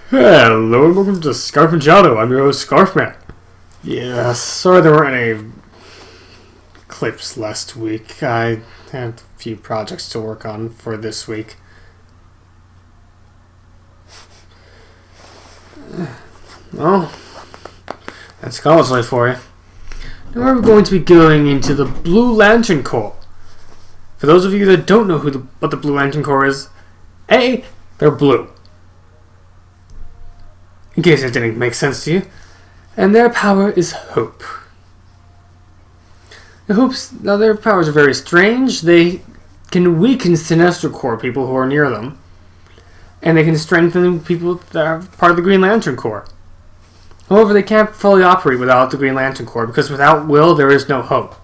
Hello and welcome to Scarf and Shadow. I'm your host, Scarfman. Yeah, sorry there weren't any clips last week. I had a few projects to work on for this week. Well, that's college life for you. Now we're going to be going into the Blue Lantern Corp. For those of you that don't know what the Blue Lantern Corp is, A, they're blue. In case it didn't make sense to you. And their power is hope. Now their powers are very strange. They can weaken Sinestro Corps people who are near them. And they can strengthen people that are part of the Green Lantern Corps. However, they can't fully operate without the Green Lantern Corps, because without will, there is no hope.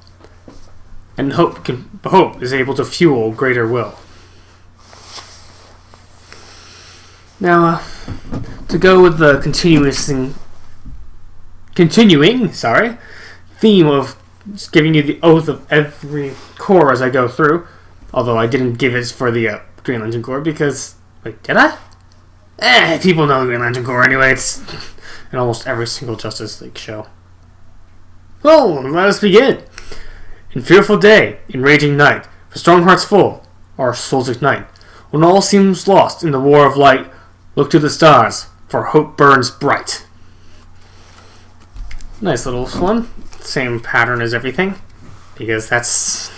And hope is able to fuel greater will. Now, to go with the continuing theme of just giving you the oath of every Corps as I go through, although I didn't give it for the Green Lantern Corps because... Wait, did I? People know the Green Lantern Corps anyway. It's in almost every single Justice League show. Well, let us begin. In fearful day, in raging night, for strong hearts full, our souls ignite. When all seems lost in the war of light, look to the stars, for hope burns bright. Nice little one. Same pattern as everything, because that's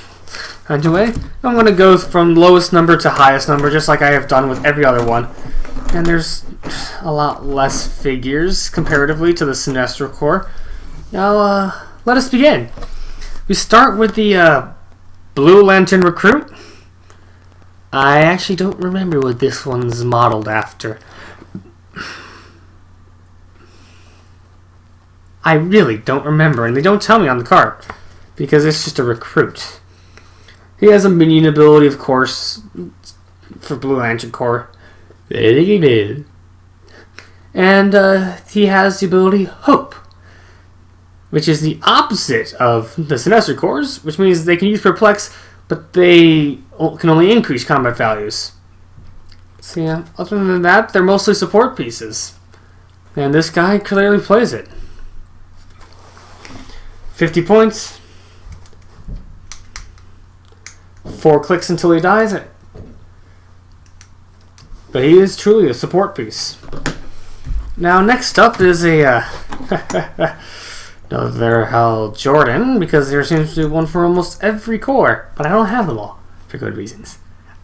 anyway. I'm going to go from lowest number to highest number, just like I have done with every other one. And there's a lot less figures comparatively to the Sinestro Corps. Now, let us begin. We start with the Blue Lantern Recruit. I actually don't remember what this one's modeled after. I really don't remember, and they don't tell me on the card, because it's just a recruit. He has a minion ability, of course, for Blue Lantern Corps. And he has the ability Hope, which is the opposite of the Sinestro Corps, which means they can use Perplex, but they can only increase combat values. So yeah, other than that, they're mostly support pieces. And this guy clearly plays it. 50 points. 4 clicks until he dies. But he is truly a support piece. Now next up is a another Hal Jordan, because there seems to be one for almost every Corps, but I don't have them all for good reasons.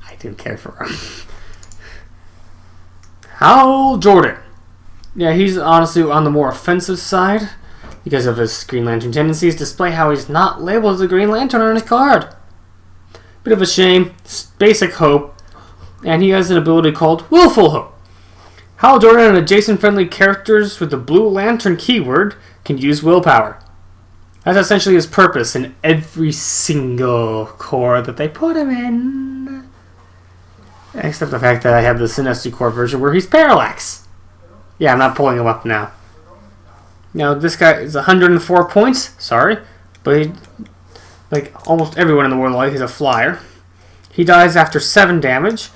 I didn't care for them. Hal Jordan. Yeah, he's honestly on the more offensive side because of his Green Lantern tendencies, despite how he's not labeled as a Green Lantern on his card. Bit of a shame. Basic hope. And he has an ability called Willful Hope. Hal Jordan and adjacent friendly characters with the Blue Lantern keyword can use willpower. That's essentially his purpose in every single Corps that they put him in. Except the fact that I have the Sinestro Corps version where he's Parallax. Yeah, I'm not pulling him up now. Now, this guy is 104 points. Sorry. But he, like almost everyone in the world, he's a flyer. He dies after 7 damage.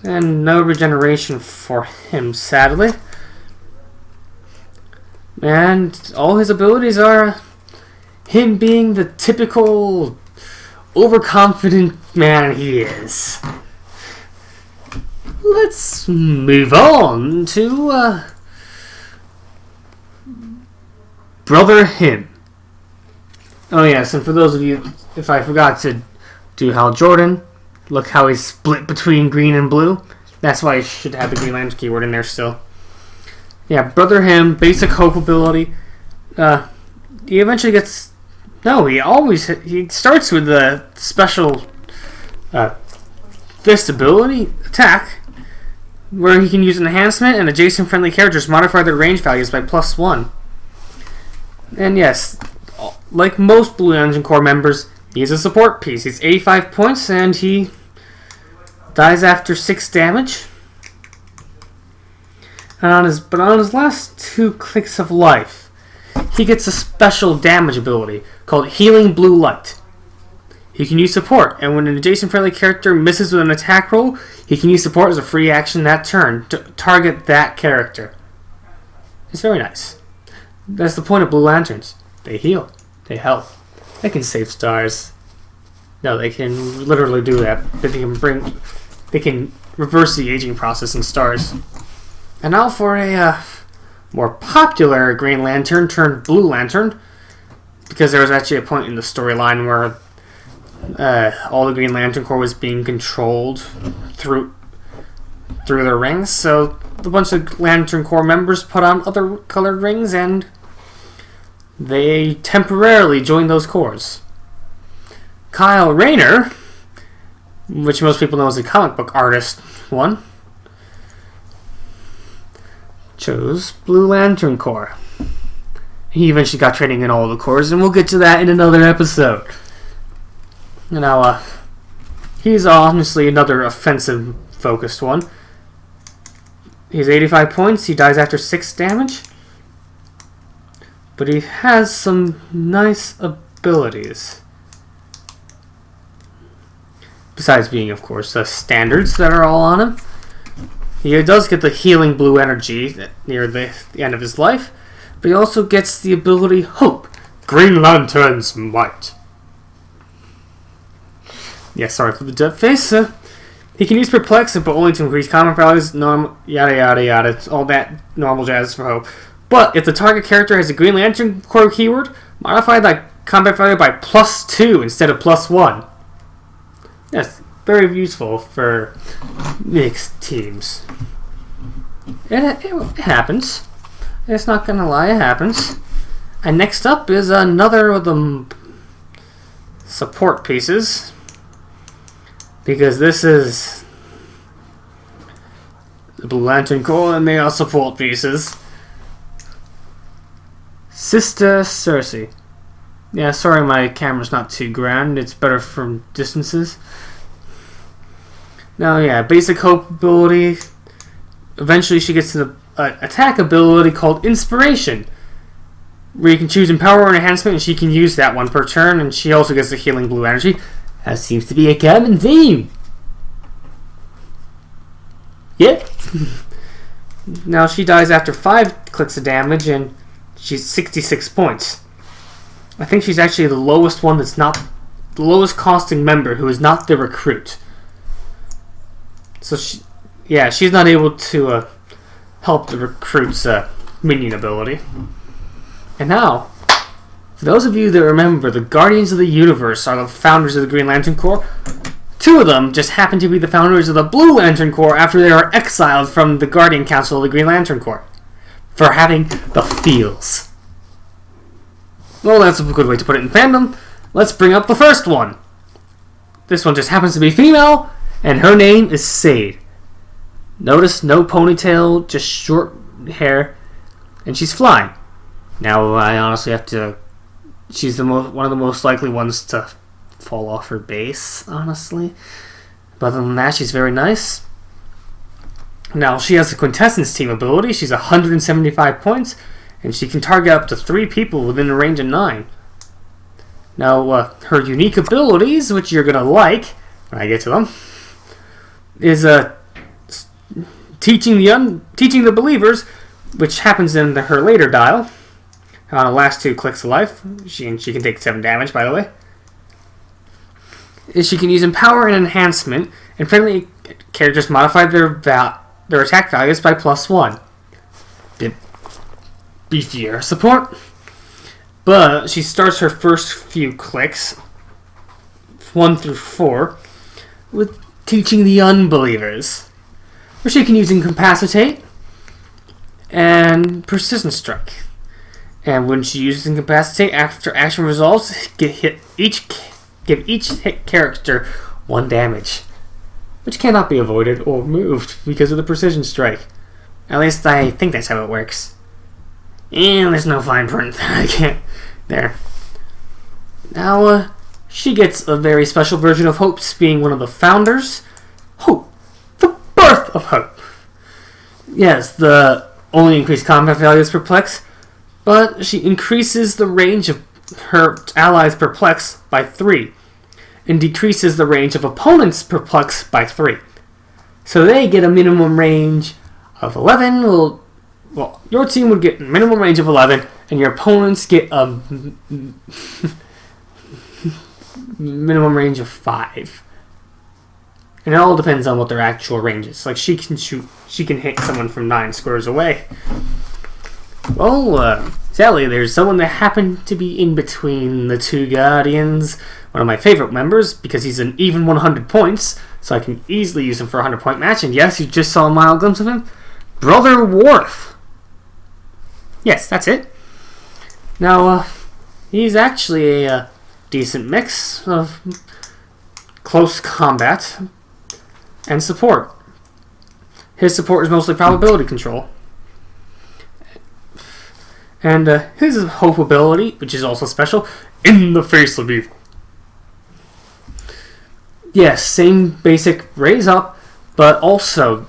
And no regeneration for him, sadly. And all his abilities are him being the typical overconfident man he is. Let's move on to Brother Him. Oh yes, and for those of you, if I forgot to do Hal Jordan, look how he's split between green and blue. That's why I should have the Green Lantern keyword in there still. Yeah, Brother Him, basic hope ability. He eventually gets... No, he starts with the special fist ability attack, where he can use enhancement and adjacent friendly characters modify their range values by +1. And yes, like most Blue Lantern Corps members, he's a support piece. He's 85 points and he dies after 6 damage. And on his last 2 clicks of life, he gets a special damage ability called Healing Blue Light. he can use support, and when an adjacent friendly character misses with an attack roll, he can use support as a free action that turn to target that character. It's very nice. That's the point of Blue Lanterns. They heal. They help. They can save stars. No, they can literally do that. They can reverse the aging process in stars. And now for a more popular Green Lantern turned Blue Lantern, because there was actually a point in the storyline where all the Green Lantern Corps was being controlled through their rings. So a bunch of Lantern Corps members put on other colored rings, and they temporarily joined those corps. Kyle Rayner, which most people know as a comic book artist one, chose Blue Lantern Corps. He eventually got training in all the corps, and we'll get to that in another episode. Now, he's honestly another offensive-focused one. He's 85 points. He dies after 6 damage. But he has some nice abilities. Besides being, of course, the standards that are all on him. He does get the healing blue energy near the end of his life. But he also gets the ability Hope, Green Lantern's Might. Yeah, sorry for the dead face. He can use Perplex, but only to increase combat values, yada yada yada. It's all that normal jazz for Hope. But if the target character has a Green Lantern Corps keyword, modify that combat value by +2 instead of +1. Yes, very useful for mixed teams. It happens. It's not gonna lie, it happens. And next up is another of the support pieces. Because this is the Blue Lantern Corps and they are support pieces. Sister Cersei. Yeah, sorry my camera's not too grand. It's better from distances. Now, yeah, basic Hope ability. Eventually she gets to the attack ability called Inspiration, where you can choose Empower or Enhancement, and she can use that one per turn, and she also gets the healing blue energy. That seems to be a common theme. Yep. Now she dies after 5 clicks of damage, and she's 66 points. I think she's actually the lowest one that's not the lowest costing member who is not the recruit. So she's not able to help the recruit's minion ability. And now, for those of you that remember, the Guardians of the Universe are the founders of the Green Lantern Corps. 2 of them just happen to be the founders of the Blue Lantern Corps after they were exiled from the Guardian Council of the Green Lantern Corps for having the feels. Well, that's a good way to put it in fandom. Let's bring up the first one. This one just happens to be female, and her name is Sade. Notice no ponytail, just short hair, and she's flying. Now, I honestly have to... She's one of the most likely ones to fall off her base, honestly. But other than that, she's very nice. Now, she has a Quintessence Team ability. She's 175 points, and she can target up to 3 people within a range of 9. Now, her unique abilities, which you're going to like when I get to them, is teaching the believers, which happens in her later dial. On the last 2 clicks of life, she can take 7 damage, by the way. Is she can use Empower and Enhancement, and friendly characters modify their attack values by +1. Bit beefier support. But she starts her first few clicks, 1 through 4, with teaching the unbelievers, where she can use Incapacitate and Precision Strike. And when she uses Incapacitate, after action results, give each hit character 1 damage, which cannot be avoided or moved because of the Precision Strike. At least I think that's how it works. And there's no fine print. I can't. There. Now, she gets a very special version of Hope, being one of the founders. Hope. The birth of Hope. Yes, the only increased combat value is Perplex, but she increases the range of her allies' Perplex by 3. and decreases the range of opponents perplexed by 3. So they get a minimum range of 11. Well, your team would get a minimum range of 11, and your opponents get a minimum range of 5. And it all depends on what their actual range is. Like, she can hit someone from 9 squares away. Well, sadly, there's someone that happened to be in between the two Guardians. One of my favorite members, because he's an even 100 points, so I can easily use him for a 100-point match. And yes, you just saw a mild glimpse of him. Brother Worf. Yes, that's it. Now, he's actually a decent mix of close combat and support. His support is mostly probability control. And his hope ability, which is also special, in the face of evil. Yes, same basic raise up, but also,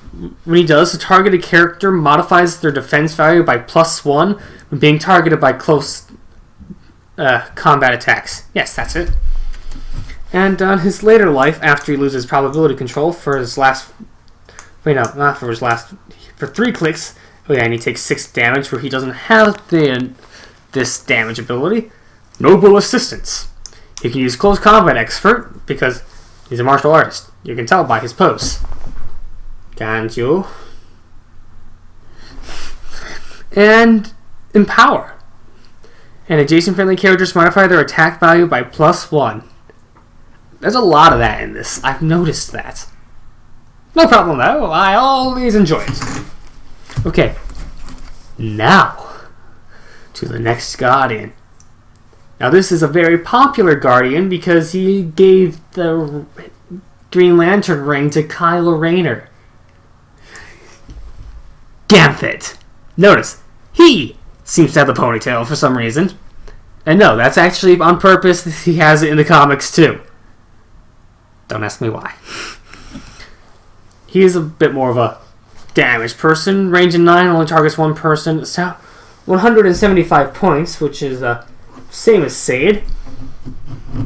when he does, the targeted character modifies their defense value by +1 when being targeted by close combat attacks. Yes, that's it. And on his later life, after he loses probability control for his last... Wait, no, not for his last... For 3 clicks... Oh yeah, and he takes 6 damage where he doesn't have this damage ability. Noble Assistance. He can use Close Combat Expert because he's a martial artist. You can tell by his pose. Can't you? And Empower. And adjacent friendly characters modify their attack value by +1. There's a lot of that in this. I've noticed that. No problem though. I always enjoy it. Okay, now to the next Guardian. Now this is a very popular Guardian because he gave the Green Lantern ring to Kylo Rayner. Gambit. Notice, he seems to have the ponytail for some reason. And no, that's actually on purpose. He has it in the comics too. Don't ask me why. He is a bit more of a damage person. Range of 9, only targets 1 person. So 175 points, which is same as Sade,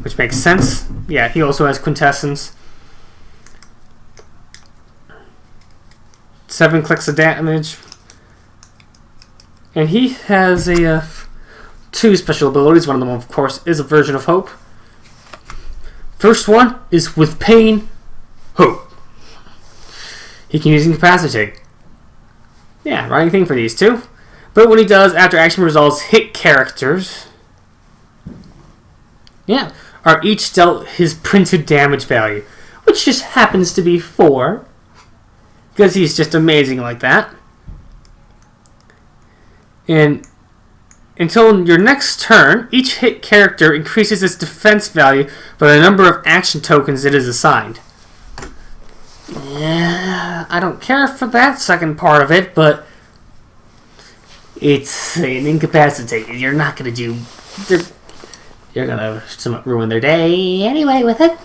which makes sense. Yeah, he also has Quintessence. 7 clicks of damage. And he has 2 special abilities. One of them, of course, is a version of Hope. First one is with pain, Hope. He can use Incapacitate. Yeah, running thing for these two. But when he does, after action results, hit characters, are each dealt his printed damage value, which just happens to be 4, because he's just amazing like that. And until your next turn, each hit character increases its defense value by the number of action tokens it is assigned. Yeah, I don't care for that second part of it, but it's an Incapacitate. You're not going to do... You're going to ruin their day anyway with it.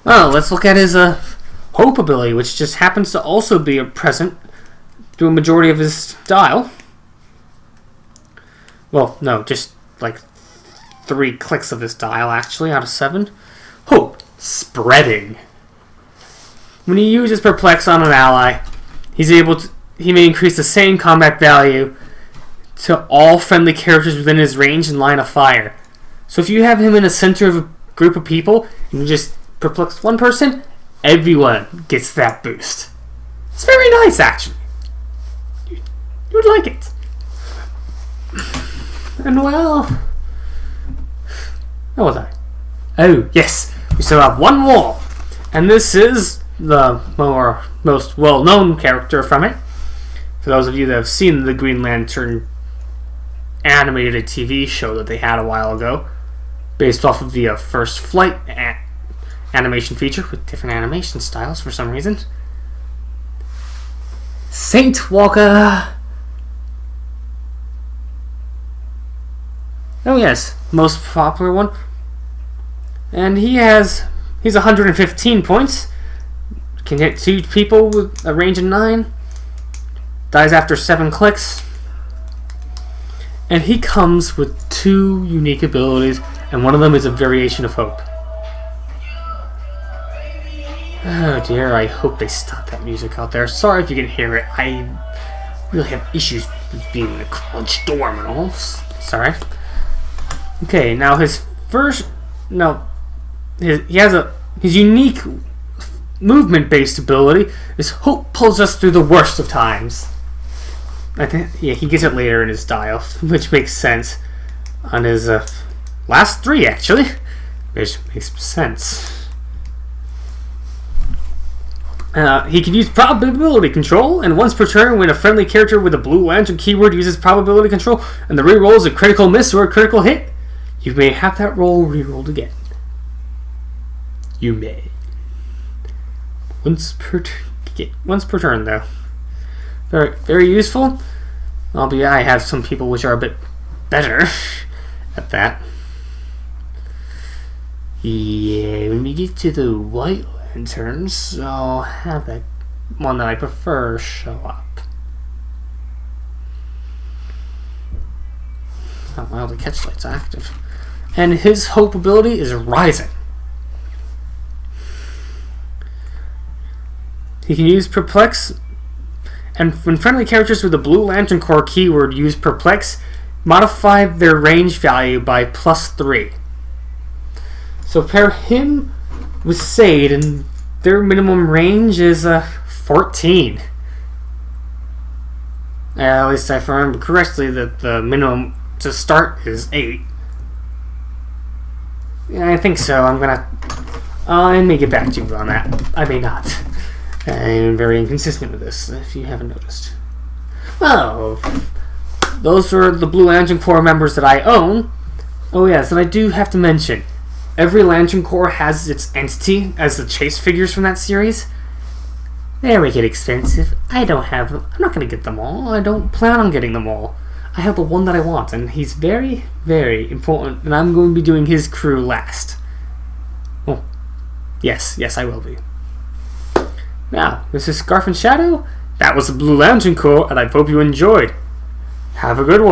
Well, let's look at his Hope ability, which just happens to also be present through a majority of his style. Well, no, just like 3 clicks of his dial, actually, out of 7. Hope. Spreading. When he uses Perplex on an ally, he may increase the same combat value to all friendly characters within his range and line of fire. So if you have him in the center of a group of people, and you just Perplex one person, everyone gets that boost. It's very nice, actually. You would like it. And well... Where was I? Oh, yes. We still have one more. And this is the most well-known character from it. For those of you that have seen the Green Lantern animated TV show that they had a while ago, based off of the First Flight animation feature with different animation styles for some reason. Saint Walker. Oh yes, most popular one. And he's 115 points. Can hit 2 people with a range of 9. Dies after 7 clicks. And he comes with 2 unique abilities, and one of them is a variation of Hope. Oh dear, I hope they stop that music out there. Sorry if you can hear it. I really have issues with being in a college dorm and all. Sorry. Okay, now his unique movement-based ability is Hope pulls us through the worst of times. I think, yeah, he gets it later in his dial, which makes sense. On his last 3, actually, which makes sense. He can use probability control, and once per turn, when a friendly character with a Blue Lantern keyword uses probability control, and the reroll is a critical miss or a critical hit, you may have that roll rerolled again. You may. Once per turn, though. Very, very useful. Albeit I have some people which are a bit better at that. Yeah, when we get to the White Lanterns, I'll have that one that I prefer show up. Oh, well, the catchlight's active. And his Hope ability is Rising. He can use Perplex, and when friendly characters with the Blue Lantern Corp keyword use Perplex, modify their range value by +3. So pair him with Sade, and their minimum range is 14. At least if I remember correctly, that the minimum to start is 8. Yeah, I think so. I may get back to you on that. I may not. I'm very inconsistent with this, if you haven't noticed. Oh, those are the Blue Lantern Corps members that I own. Oh yes, and I do have to mention, every Lantern Corps has its entity as the chase figures from that series. They make it expensive. I don't have them. I'm not going to get them all. I don't plan on getting them all. I have the one that I want, and he's very, very important, and I'm going to be doing his crew last. Oh, yes, I will be. Now, this is Scarf and Shadow. That was the Blue Lantern Corp, and I hope you enjoyed. Have a good one.